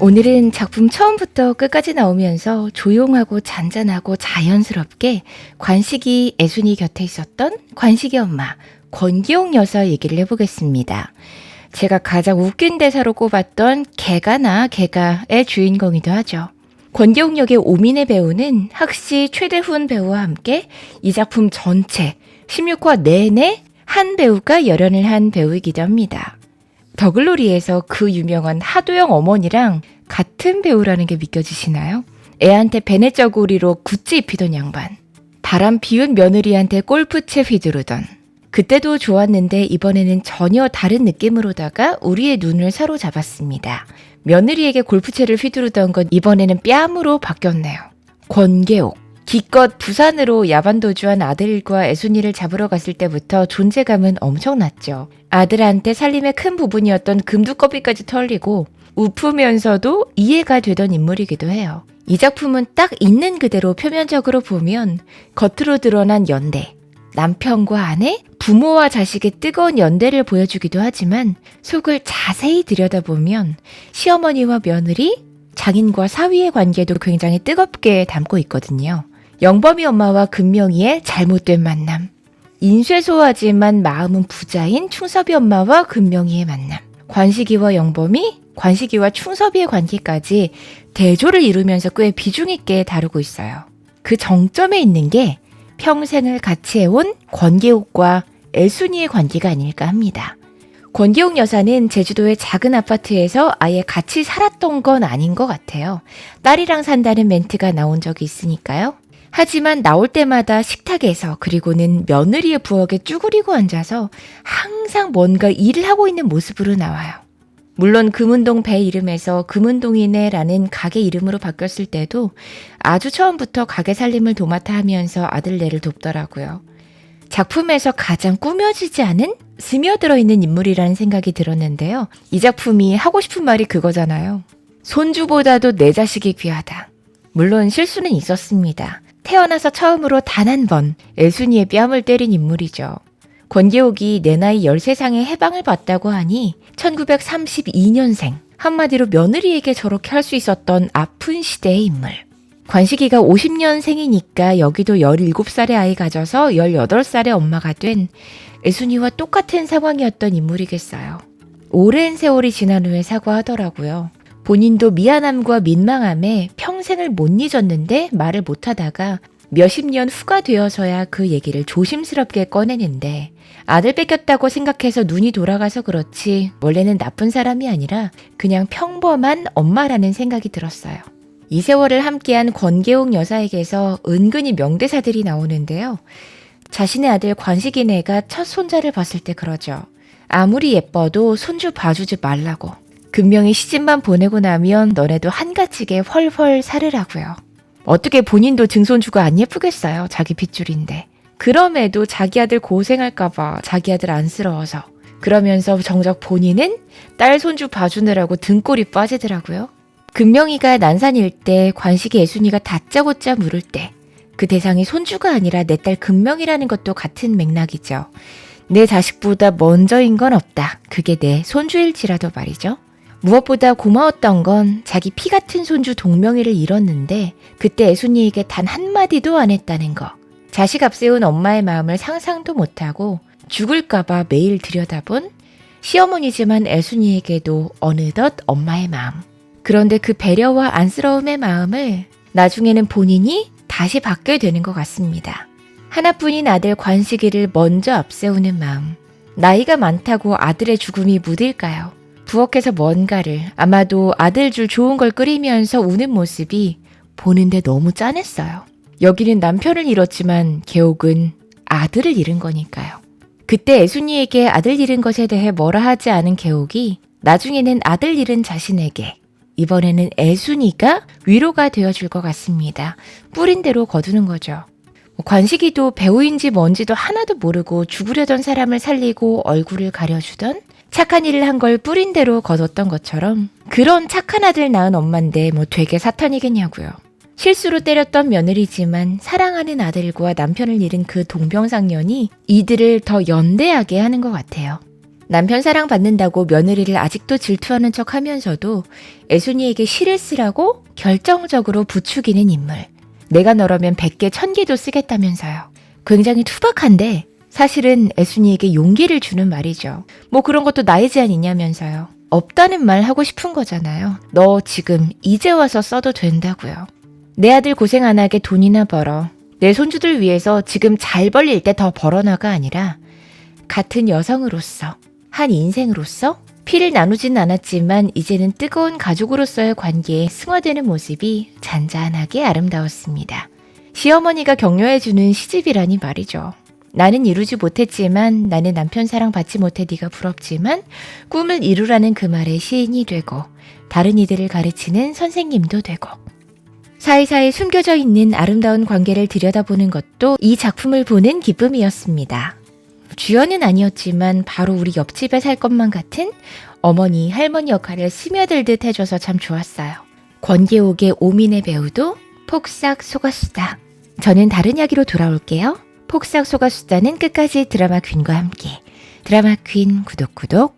오늘은 작품 처음부터 끝까지 나오면서 조용하고 잔잔하고 자연스럽게 관식이 애순이 곁에 있었던 관식이 엄마 권기옥 여사 얘기를 해보겠습니다. 제가 가장 웃긴 대사로 꼽았던 개가나 개가의 주인공이기도 하죠. 권기옥 역의 오민의 배우는 학시 최대훈 배우와 함께 이 작품 전체 16화 내내 한 배우가 열연을 한 배우이기도 합니다. 더글로리에서 그 유명한 하도영 어머니랑 같은 배우라는 게 믿겨지시나요? 애한테 베네저고리로 굿즈 입히던 양반. 바람 피운 며느리한테 골프채 휘두르던. 그때도 좋았는데 이번에는 전혀 다른 느낌으로다가 우리의 눈을 사로잡았습니다. 며느리에게 골프채를 휘두르던 건 이번에는 뺨으로 바뀌었네요. 권계옥. 기껏 부산으로 야반도주한 아들과 애순이를 잡으러 갔을 때부터 존재감은 엄청났죠. 아들한테 살림의 큰 부분이었던 금두꺼비까지 털리고 우프면서도 이해가 되던 인물이기도 해요. 이 작품은 딱 있는 그대로 표면적으로 보면 겉으로 드러난 연대, 남편과 아내, 부모와 자식의 뜨거운 연대를 보여주기도 하지만 속을 자세히 들여다보면 시어머니와 며느리, 장인과 사위의 관계도 굉장히 뜨겁게 담고 있거든요. 영범이 엄마와 금명이의 잘못된 만남, 인쇄소하지만 마음은 부자인 충섭이 엄마와 금명이의 만남, 관식이와 영범이, 관식이와 충섭이의 관계까지 대조를 이루면서 꽤 비중 있게 다루고 있어요. 그 정점에 있는 게 평생을 같이 해온 권계옥과 애순이의 관계가 아닐까 합니다. 권계옥 여사는 제주도의 작은 아파트에서 아예 같이 살았던 건 아닌 것 같아요. 딸이랑 산다는 멘트가 나온 적이 있으니까요. 하지만 나올 때마다 식탁에서 그리고는 며느리의 부엌에 쭈그리고 앉아서 항상 뭔가 일을 하고 있는 모습으로 나와요. 물론 금운동 배 이름에서 금운동이네라는 가게 이름으로 바뀌었을 때도 아주 처음부터 가게 살림을 도맡아 하면서 아들네를 돕더라고요. 작품에서 가장 꾸며지지 않은 스며들어 있는 인물이라는 생각이 들었는데요. 이 작품이 하고 싶은 말이 그거잖아요. 손주보다도 내 자식이 귀하다. 물론 실수는 있었습니다. 태어나서 처음으로 단 한 번 애순이의 뺨을 때린 인물이죠. 권계옥이 내 나이 13상에 해방을 받다고 하니 1932년생, 한마디로 며느리에게 저렇게 할 수 있었던 아픈 시대의 인물. 관식이가 50년생이니까 여기도 17살의 아이 가져서 18살의 엄마가 된 애순이와 똑같은 상황이었던 인물이겠어요. 오랜 세월이 지난 후에 사과하더라고요. 본인도 미안함과 민망함에 평생을 못 잊었는데 말을 못하다가 몇십 년 후가 되어서야 그 얘기를 조심스럽게 꺼내는데 아들 뺏겼다고 생각해서 눈이 돌아가서 그렇지 원래는 나쁜 사람이 아니라 그냥 평범한 엄마라는 생각이 들었어요. 이 세월을 함께한 권계옥 여사에게서 은근히 명대사들이 나오는데요. 자신의 아들 관식이네가 첫 손자를 봤을 때 그러죠. 아무리 예뻐도 손주 봐주지 말라고. 금명이 시집만 보내고 나면 너네도 한가지게 헐헐 살으라고요. 어떻게 본인도 증손주가 안 예쁘겠어요. 자기 핏줄인데. 그럼에도 자기 아들 고생할까봐 자기 아들 안쓰러워서. 그러면서 정작 본인은 딸 손주 봐주느라고 등골이 빠지더라고요. 금명이가 난산일 때 관식이 애순이가 다짜고짜 물을 때 그 대상이 손주가 아니라 내 딸 금명이라는 것도 같은 맥락이죠. 내 자식보다 먼저인 건 없다. 그게 내 손주일지라도 말이죠. 무엇보다 고마웠던 건 자기 피 같은 손주 동명이를 잃었는데 그때 애순이에게 단 한마디도 안 했다는 거. 자식 앞세운 엄마의 마음을 상상도 못하고 죽을까봐 매일 들여다본 시어머니지만 애순이에게도 어느덧 엄마의 마음. 그런데 그 배려와 안쓰러움의 마음을 나중에는 본인이 다시 받게 되는 것 같습니다. 하나뿐인 아들 관식이를 먼저 앞세우는 마음. 나이가 많다고 아들의 죽음이 무딜까요? 부엌에서 뭔가를 아마도 아들 줄 좋은 걸 끓이면서 우는 모습이 보는데 너무 짠했어요. 여기는 남편을 잃었지만 계옥은 아들을 잃은 거니까요. 그때 애순이에게 아들 잃은 것에 대해 뭐라 하지 않은 계옥이 나중에는 아들 잃은 자신에게 이번에는 애순이가 위로가 되어줄 것 같습니다. 뿌린 대로 거두는 거죠. 관식이도 배우인지 뭔지도 하나도 모르고 죽으려던 사람을 살리고 얼굴을 가려주던 착한 일을 한 걸 뿌린 대로 거뒀던 것처럼 그런 착한 아들 낳은 엄마인데 뭐 되게 사탄이겠냐고요. 실수로 때렸던 며느리지만 사랑하는 아들과 남편을 잃은 그 동병상련이 이들을 더 연대하게 하는 것 같아요. 남편 사랑 받는다고 며느리를 아직도 질투하는 척 하면서도 애순이에게 시를 쓰라고 결정적으로 부추기는 인물. 내가 너라면 100개, 1000개도 쓰겠다면서요. 굉장히 투박한데 사실은 애순이에게 용기를 주는 말이죠. 뭐 그런 것도 나의 제안이냐면서요. 없다는 말 하고 싶은 거잖아요. 너 지금 이제 와서 써도 된다고요. 내 아들 고생 안 하게 돈이나 벌어. 내 손주들 위해서 지금 잘 벌릴 때 더 벌어놔가 아니라 같은 여성으로서, 한 인생으로서 피를 나누진 않았지만 이제는 뜨거운 가족으로서의 관계에 승화되는 모습이 잔잔하게 아름다웠습니다. 시어머니가 격려해주는 시집이라니 말이죠. 나는 이루지 못했지만 나는 남편 사랑 받지 못해 네가 부럽지만 꿈을 이루라는 그 말에 시인이 되고 다른 이들을 가르치는 선생님도 되고 사이사이 숨겨져 있는 아름다운 관계를 들여다보는 것도 이 작품을 보는 기쁨이었습니다. 주연은 아니었지만 바로 우리 옆집에 살 것만 같은 어머니, 할머니 역할을 스며들듯 해줘서 참 좋았어요. 권계옥의 오민의 배우도 폭삭 속았수다. 저는 다른 이야기로 돌아올게요. 폭삭 속았수다는 끝까지 드라마 퀸과 함께. 드라마 퀸 구독.